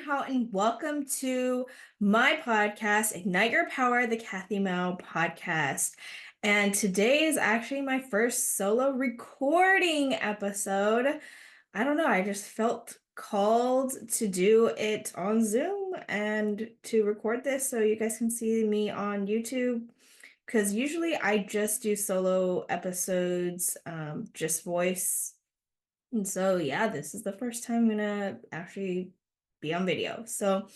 How and welcome to my podcast, Ignite Your Power, the Kathy Mel podcast. And today is actually my first solo recording episode. I don't know, I just felt called to do it on Zoom and to record this so you guys can see me on YouTube. Because usually I just do solo episodes, just voice. And so, yeah, this is the first time I'm gonna actually be on video. So,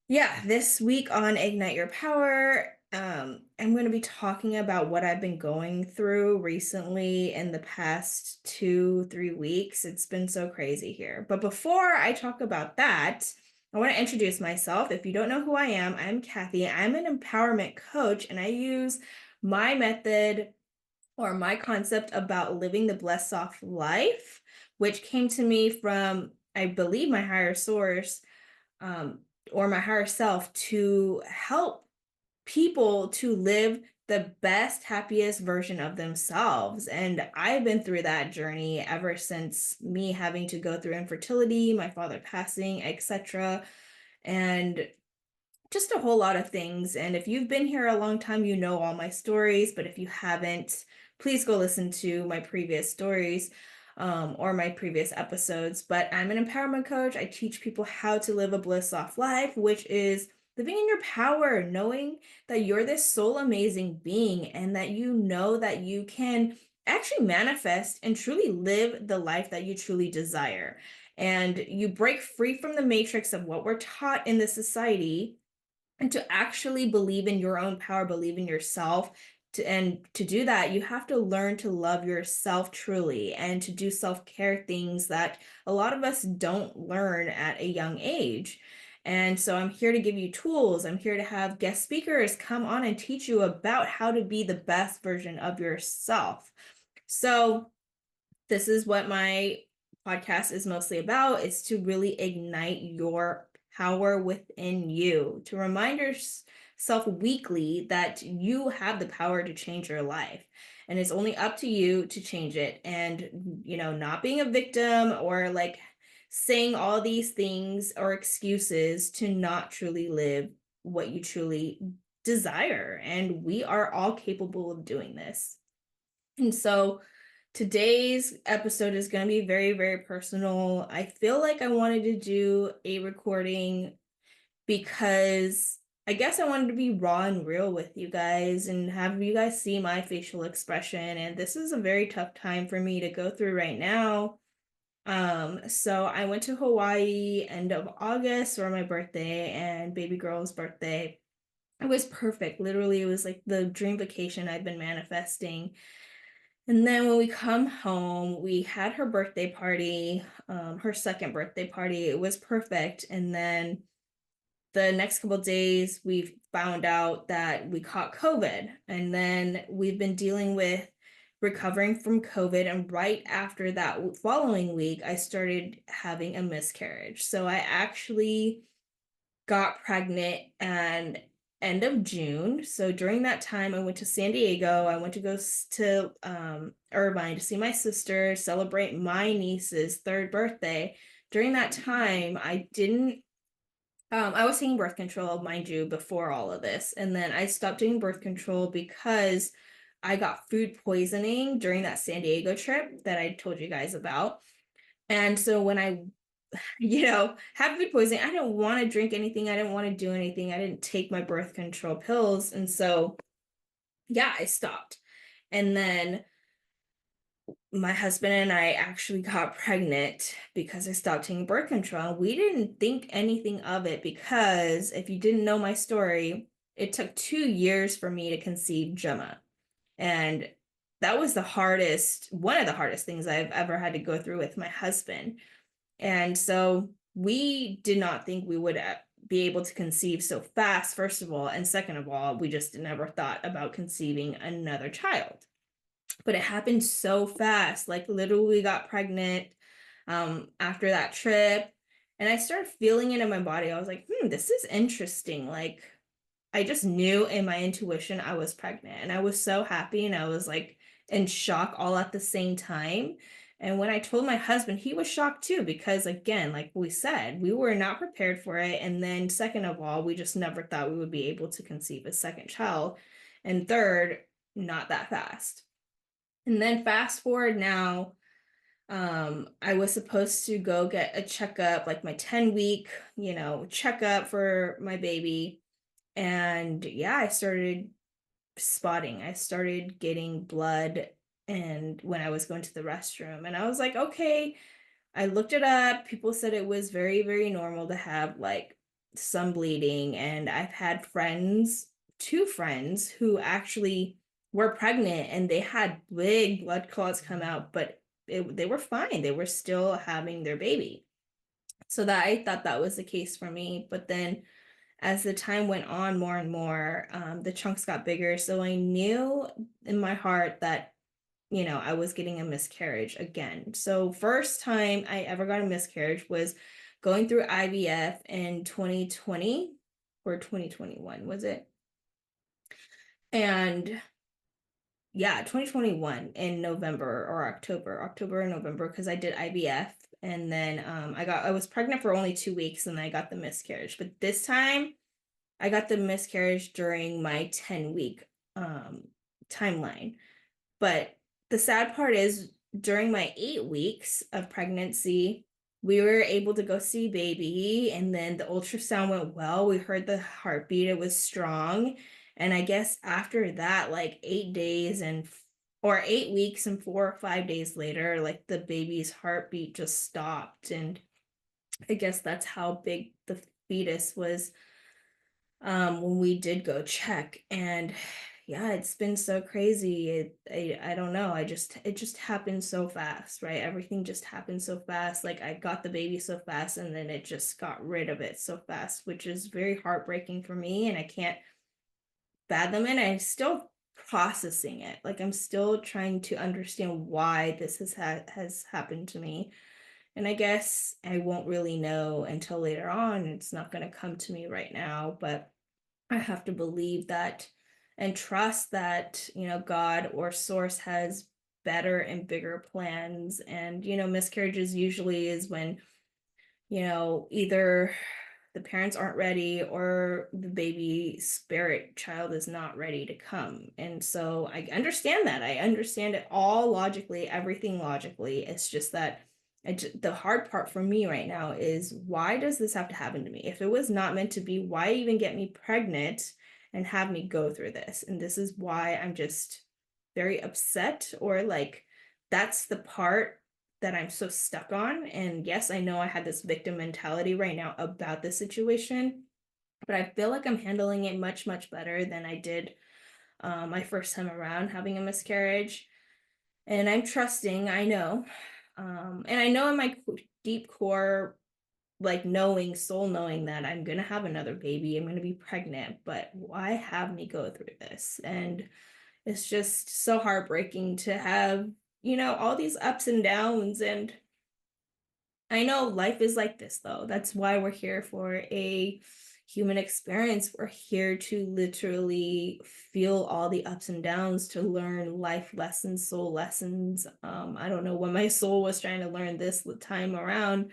yeah, this week on Ignite Your Power, I'm going to be talking about what I've been going through recently in the past 2, 3 weeks. It's been so crazy here. But before I talk about that, I want to introduce myself. If you don't know who I am, I'm Kathy. I'm an empowerment coach, and I use my method or my concept about living the blessed soft life, which came to me from, I believe, my higher source, um, or my higher self, to help people to live the best, happiest version of themselves. And I've been through that journey ever since me having to go through infertility, my father passing, etc. And just a whole lot of things. And if you've been here a long time, you know all my stories. But if you haven't, please go listen to my previous stories or my previous episodes. But I'm an empowerment coach. I teach people how to live a bliss off life, which is living in your power, knowing that you're this soul amazing being and that you know that you can actually manifest and truly live the life that you truly desire. And you break free from the matrix of what we're taught in the society and to actually believe in your own power, believe in yourself. And to do that, you have to learn to love yourself truly and to do self-care things that a lot of us don't learn at a young age. And so I'm here to give you tools. I'm here to have guest speakers come on and teach you about how to be the best version of yourself. So this is what my podcast is mostly about, is to really ignite your power within you, to remind yourself weekly that you have the power to change your life. And it's only up to you to change it. And, not being a victim or like saying all these things or excuses to not truly live what you truly desire. And we are all capable of doing this. And so today's episode is going to be very, very personal. I feel like I wanted to do a recording because I guess I wanted to be raw and real with you guys and have you guys see my facial expression. And this is a very tough time for me to go through right now. So I went to Hawaii end of August for my birthday and baby girl's birthday. It was perfect. Literally, it was like the dream vacation I've been manifesting. And then when we come home, we had her birthday party, her second birthday party. It was perfect. And then the next couple of days, we found out that we caught COVID. And then we've been dealing with recovering from COVID. And right after that following week, I started having a miscarriage. So I actually got pregnant and end of June. So during that time, I went to San Diego. I went to go to Irvine to see my sister, celebrate my niece's third birthday. During that time, I was taking birth control, mind you, before all of this. And then I stopped doing birth control because I got food poisoning during that San Diego trip that I told you guys about. And so when I have food poisoning, I didn't want to drink anything. I didn't want to do anything. I didn't take my birth control pills. And so, yeah, I stopped. And then my husband and I actually got pregnant because I stopped taking birth control. We didn't think anything of it because if you didn't know my story, it took 2 years for me to conceive Gemma. And that was one of the hardest things I've ever had to go through with my husband. And so we did not think we would be able to conceive so fast, first of all. And second of all, we just never thought about conceiving another child. But it happened so fast. Like literally we got pregnant after that trip. And I started feeling it in my body. I was like, this is interesting. Like I just knew in my intuition I was pregnant. And I was so happy and I was like in shock all at the same time And when I told my husband, he was shocked too, because again, like we said, we were not prepared for it. And then second of all, we just never thought we would be able to conceive a second child. And third, not that fast. And then fast forward now, I was supposed to go get a checkup, like my 10-week, checkup for my baby. And yeah, I started spotting. I started getting blood and when I was going to the restroom. And I was like, okay, I looked it up. People said it was very, very normal to have like some bleeding. And I've had friends, two friends, who actually were pregnant and they had big blood clots come out, but they were fine. They were still having their baby. So that I thought that was the case for me. But then as the time went on more and more, the chunks got bigger. So I knew in my heart that I was getting a miscarriage again. So first time I ever got a miscarriage was going through IVF in 2020 or 2021, was it? And yeah, 2021 in November or October or November, because I did IVF. And then I was pregnant for only 2 weeks and I got the miscarriage. But this time I got the miscarriage during my 10-week timeline. But the sad part is during my 8 weeks of pregnancy, we were able to go see baby, and then the ultrasound went well. We heard the heartbeat, it was strong. And I guess after that, like 8 days or 8 weeks and 4 or 5 days later, like the baby's heartbeat just stopped. And I guess that's how big the fetus was when we did go check. And yeah, it's been so crazy. I don't know. It just happened so fast, right? Everything just happened so fast. Like I got the baby so fast and then it just got rid of it so fast, which is very heartbreaking for me. And I can't fathom it. I'm still processing it. Like I'm still trying to understand why this has happened to me. And I guess I won't really know until later on. It's not going to come to me right now, but I have to believe that and trust that, God or source has better and bigger plans. And, miscarriages usually is when, either the parents aren't ready or the baby spirit child is not ready to come. And so I understand that. I understand it all logically, everything logically. It's just that the hard part for me right now is, why does this have to happen to me? If it was not meant to be, why even get me pregnant and have me go through this? And this is why I'm just very upset, or like that's the part that I'm so stuck on. And yes, I know I had this victim mentality right now about the situation, but I feel like I'm handling it much, much better than I did my first time around having a miscarriage. And I'm trusting, I know. And I know in my deep core, like soul knowing that I'm going to have another baby, I'm going to be pregnant, but why have me go through this? And it's just so heartbreaking to have, all these ups and downs. And I know life is like this, though. That's why we're here for a human experience. We're here to literally feel all the ups and downs, to learn life lessons, soul lessons. I don't know what my soul was trying to learn this time around.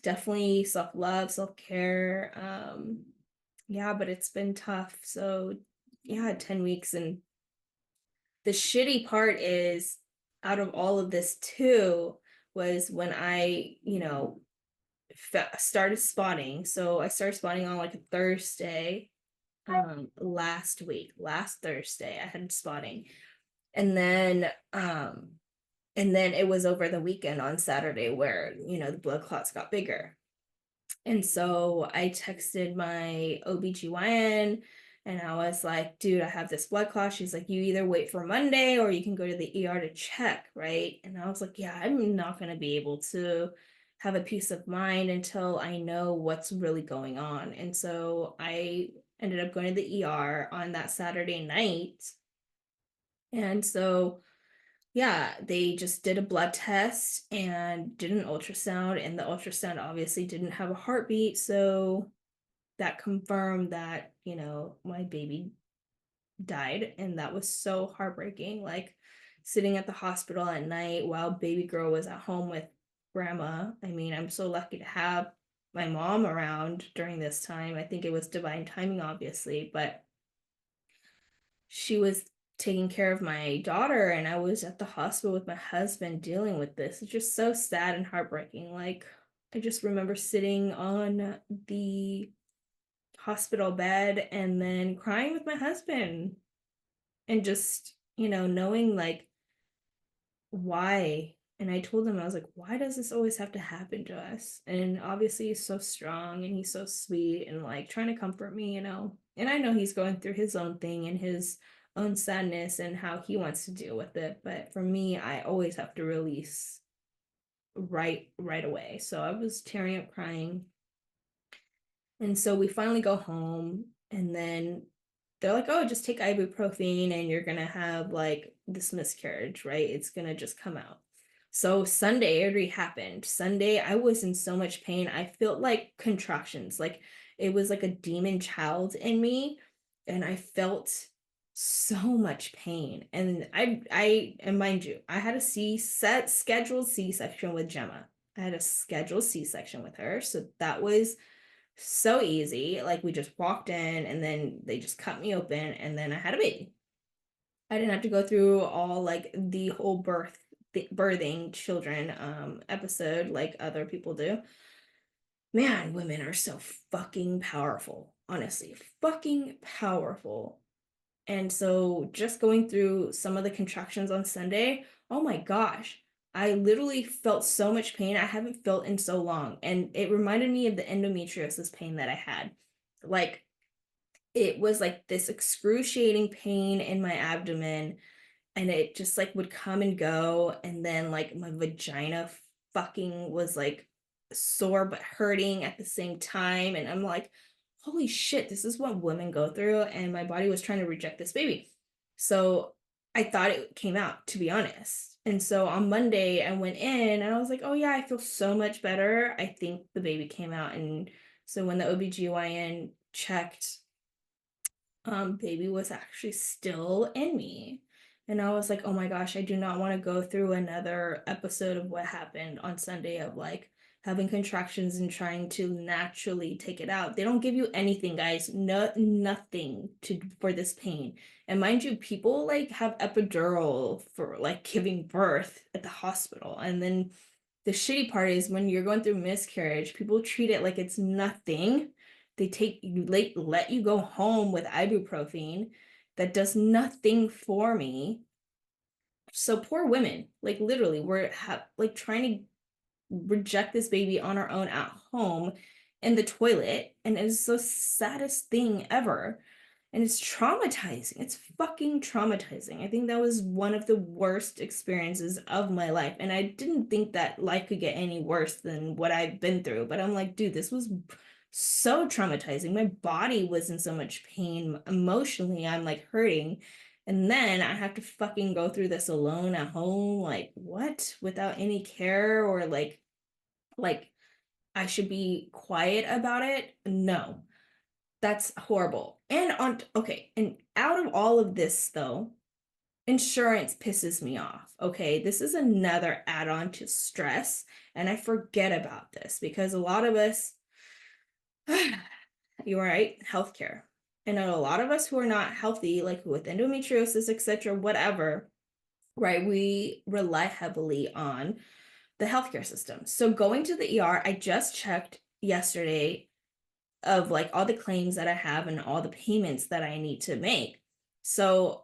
Definitely self-love, self-care. Yeah, but it's been tough. So yeah, 10 weeks. And the shitty part is, out of all of this too, was when I, started spotting. So I started spotting on like a Thursday, last Thursday I had spotting. And then it was over the weekend on Saturday where, the blood clots got bigger. And so I texted my OBGYN and I was like, dude, I have this blood clot. She's like, you either wait for Monday or you can go to the ER to check, right? And I was like, yeah, I'm not going to be able to have a peace of mind until I know what's really going on. And so I ended up going to the ER on that Saturday night. And so yeah, they just did a blood test and did an ultrasound, and the ultrasound obviously didn't have a heartbeat. So that confirmed that, my baby died. And that was so heartbreaking. Like, sitting at the hospital at night while baby girl was at home with grandma. I mean, I'm so lucky to have my mom around during this time. I think it was divine timing, obviously, but she was taking care of my daughter, and I was at the hospital with my husband dealing with this. It's just so sad and heartbreaking. Like, I just remember sitting on the hospital bed and then crying with my husband and just, knowing like why. And I told him, I was like, why does this always have to happen to us? And obviously, he's so strong and he's so sweet and like trying to comfort me. And I know he's going through his own thing and his own sadness and how he wants to deal with it. But for me, I always have to release right away. So I was tearing up crying. And so we finally go home, and then they're like, oh, just take ibuprofen and you're gonna have like this miscarriage, right? It's gonna just come out. So Sunday, it already happened. Sunday, I was in so much pain. I felt like contractions, like it was like a demon child in me, and I felt so much pain. And and mind you, I had a scheduled C-section with Gemma. I had a scheduled C-section with her, so that was so easy. Like we just walked in and then they just cut me open and then I had a baby. I didn't have to go through all like the whole birthing children episode like other people do. Man, women are so fucking powerful. Honestly, fucking powerful. And so just going through some of the contractions on Sunday, oh my gosh, I literally felt so much pain I haven't felt in so long. And it reminded me of the endometriosis pain that I had. Like it was like this excruciating pain in my abdomen, and it just like would come and go. And then like my vagina fucking was like sore but hurting at the same time. And I'm like, holy shit, this is what women go through. And my body was trying to reject this baby. So I thought it came out, to be honest. And so on Monday, I went in and I was like, oh yeah, I feel so much better. I think the baby came out. And so when the OBGYN checked, baby was actually still in me. And I was like, oh my gosh, I do not want to go through another episode of what happened on Sunday of like having contractions and trying to naturally take it out. They don't give you anything, guys. No, nothing for this pain. And mind you, people like have epidural for like giving birth at the hospital. And then the shitty part is when you're going through miscarriage, people treat it like it's nothing. They take you let you go home with ibuprofen that does nothing for me. So poor women, like literally, we're like trying to reject this baby on our own at home in the toilet, and it's the saddest thing ever. And it's traumatizing. It's fucking traumatizing. I think that was one of the worst experiences of my life. And I didn't think that life could get any worse than what I've been through. But I'm like, dude, this was so traumatizing. My body was in so much pain. Emotionally, I'm like hurting. And then I have to fucking go through this alone at home. Like, what? Without any care or like I should be quiet about it? No. That's horrible. And out of all of this though, insurance pisses me off. Okay, this is another add-on to stress, and I forget about this because a lot of us, you're right, healthcare. And a lot of us who are not healthy, like with endometriosis, etc., whatever, right, we rely heavily on the healthcare system. So going to the ER, I just checked yesterday of like all the claims that I have and all the payments that I need to make. So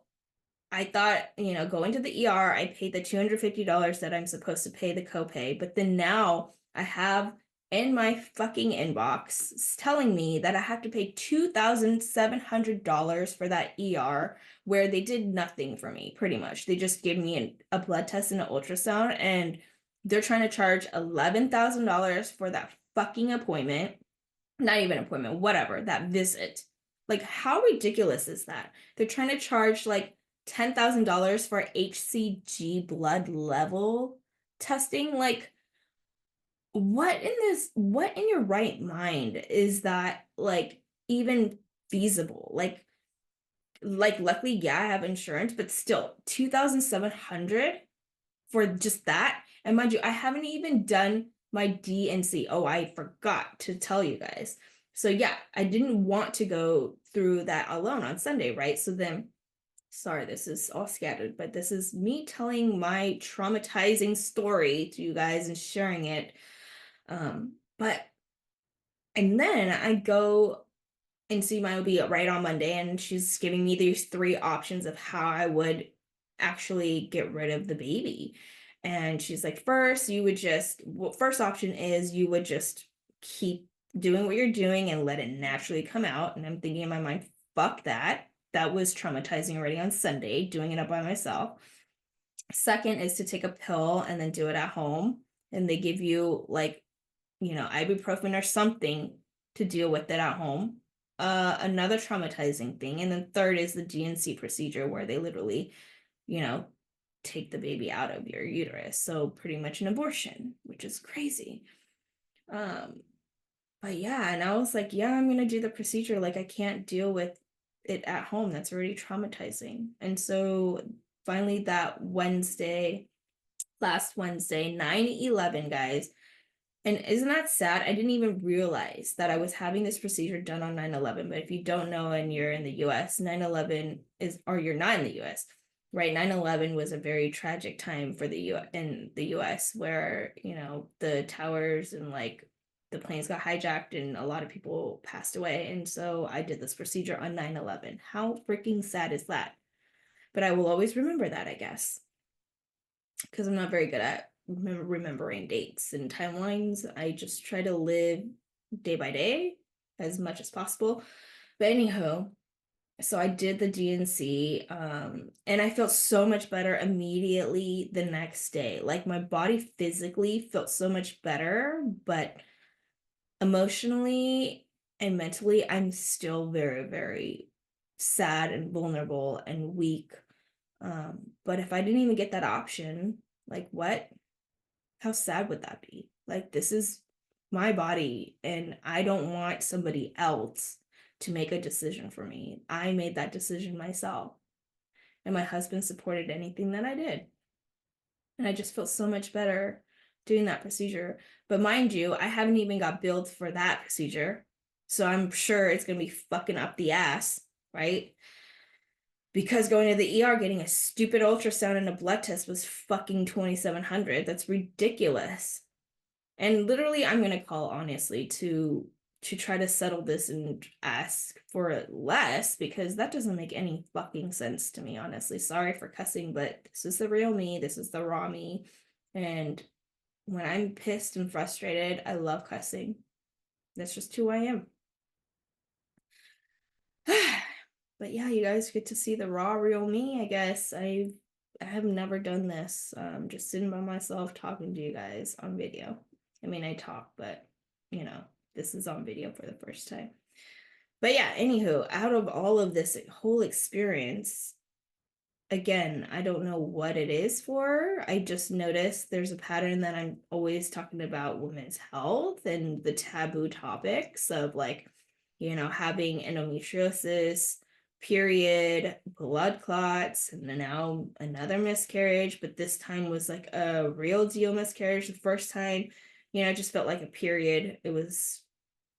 I thought, going to the ER, I paid the $250 that I'm supposed to pay the copay, but then now I have in my fucking inbox telling me that I have to pay $2,700 for that ER where they did nothing for me, pretty much. They just gave me a blood test and an ultrasound, and they're trying to charge $11,000 for that fucking appointment. Not even appointment, whatever, that visit. Like, how ridiculous is that? They're trying to charge like $10,000 for HCG blood level testing. Like, what in your right mind is that like even feasible? Like, like, luckily, yeah, I have insurance, but still, 2,700 for just that. And mind you, I haven't even done my D&C. Oh, I forgot to tell you guys. So yeah, I didn't want to go through that alone on Sunday, right? So then, sorry, this is all scattered, but this is me telling my traumatizing story to you guys and sharing it. But and then I go and see my OB right on Monday, and she's giving me these three options of how I would actually get rid of the baby. And she's like, first, first option is you would just keep doing what you're doing and let it naturally come out. And I'm thinking in my mind, fuck that. That was traumatizing already on Sunday, doing it up by myself. Second is to take a pill and then do it at home. And they give you like, ibuprofen or something to deal with it at home. Another traumatizing thing. And then third is the D&C procedure where they literally, you know, take the baby out of your uterus. So pretty much an abortion, which is crazy. But yeah, and I was like, yeah, I'm gonna do the procedure. Like I can't deal with it at home. That's already traumatizing. And so finally that Wednesday, last Wednesday, 9/11, guys. And isn't that sad? I didn't even realize that I was having this procedure done on 9/11. But if you don't know and you're in the US, 9/11 or you're not in the US, right? 9/11 was a very tragic time for in the US where, the towers and like the planes got hijacked and a lot of people passed away. And so I did this procedure on 9/11. How freaking sad is that? But I will always remember that, I guess, because I'm not very good at remembering dates and timelines. I just try to live day by day as much as possible. But anyhow, so I did the D&C, and I felt so much better immediately the next day. Like my body physically felt so much better, but emotionally and mentally, I'm still very, very sad and vulnerable and weak. But if I didn't even get that option, like what? How sad would that be? Like, this is my body, and I don't want somebody else to make a decision for me. I made that decision myself, and my husband supported anything that I did. And I just felt so much better doing that procedure. But mind you, I haven't even got billed for that procedure. So I'm sure it's going to be fucking up the ass, right? Because going to the ER getting a stupid ultrasound and a blood test was fucking 2,700. That's ridiculous. And literally, I'm gonna call honestly to try to settle this and ask for less, because that doesn't make any fucking sense to me, honestly. Sorry for cussing, but this is the real me. This is the raw me. And when I'm pissed and frustrated, I love cussing. That's just who I am. But yeah, you guys get to see the raw, real me, I guess. I have never done this. Just sitting by myself talking to you guys on video. I mean, I talk, but this is on video for the first time. But yeah, anywho, out of all of this whole experience, again, I don't know what it is for. I just noticed there's a pattern that I'm always talking about women's health and the taboo topics of like, having endometriosis, period, blood clots, and then now another miscarriage, but this time was like a real deal miscarriage. The first time, I just felt like a period. It was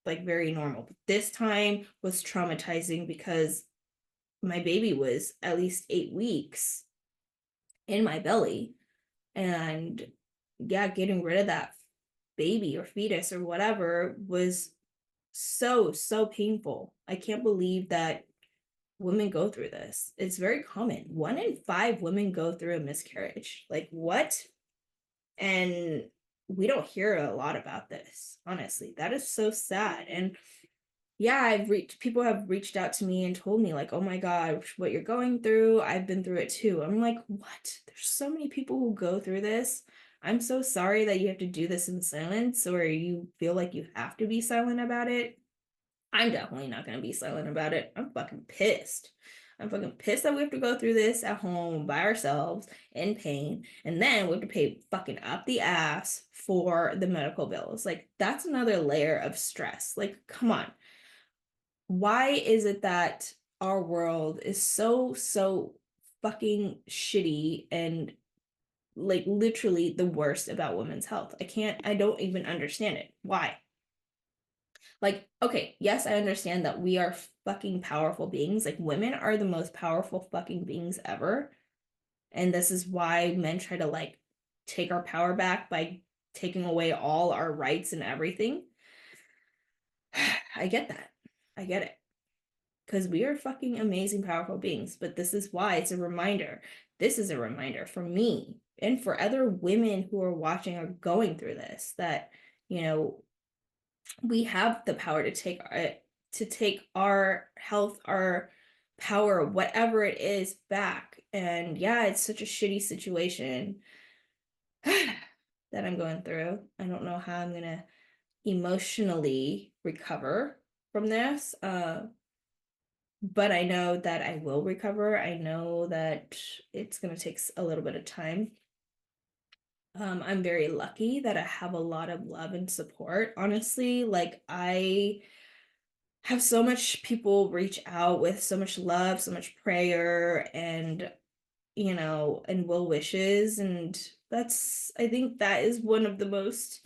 like very normal. But this time was traumatizing because my baby was at least 8 weeks in my belly. And yeah, getting rid of that baby or fetus or whatever was so, so painful. I can't believe that women go through this. It's very common. 1 in 5 women go through a miscarriage. Like, what? And we don't hear a lot about this, honestly. That is so sad. And yeah, people have reached out to me and told me like, oh my gosh, what you're going through, I've been through it too. I'm like, what? There's so many people who go through this. I'm so sorry that you have to do this in silence, or you feel like you have to be silent about it. I'm definitely not going to be silent about it. I'm fucking pissed. I'm fucking pissed that we have to go through this at home by ourselves in pain. And then we have to pay fucking up the ass for the medical bills. Like, that's another layer of stress. Like, come on. Why is it that our world is so fucking shitty and like literally the worst about women's health. I don't even understand it. Why? Like, okay, yes, I understand that we are fucking powerful beings. Like, women are the most powerful fucking beings ever. And this is why men try to like take our power back by taking away all our rights and everything. I get that. I get it. Because we are fucking amazing, powerful beings. But this is why it's a reminder. This is a reminder for me and for other women who are watching or going through this that, you know, we have the power to take our health, our power, whatever it is, back. And yeah, it's such a shitty situation that I'm going through. I don't know how I'm gonna emotionally recover from this. But I know that I will recover. I know that it's gonna take a little bit of time. I'm very lucky that I have a lot of love and support. Honestly, like I have so much people reach out with so much love, so much prayer, and and well wishes. And I think that is one of the most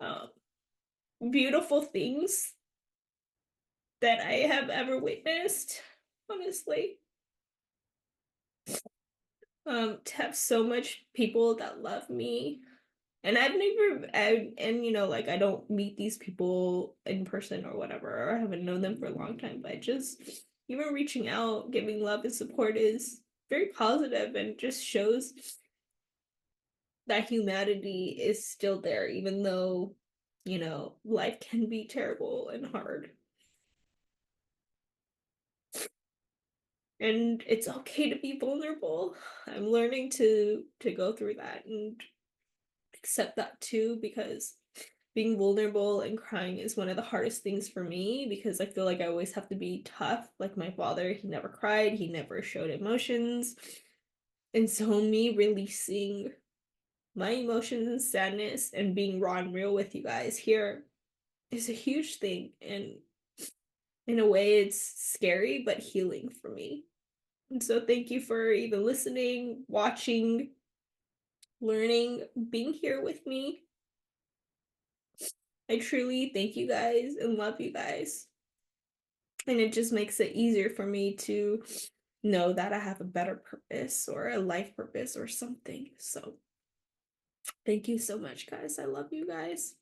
uh, beautiful things that I have ever witnessed, honestly. To have so much people that love me. And I've never, and like I don't meet these people in person or whatever, or I haven't known them for a long time, but just even reaching out, giving love and support is very positive and just shows that humanity is still there, even though, life can be terrible and hard. And it's okay to be vulnerable. I'm learning to go through that and accept that too, because being vulnerable and crying is one of the hardest things for me because I feel like I always have to be tough. Like my father, he never cried, he never showed emotions. And so me releasing my emotions and sadness and being raw and real with you guys here is a huge thing. And in a way, it's scary but healing for me. And so thank you for even listening, watching, learning, being here with me. I truly thank you guys and love you guys. And it just makes it easier for me to know that I have a better purpose or a life purpose or something. So thank you so much, guys. I love you guys.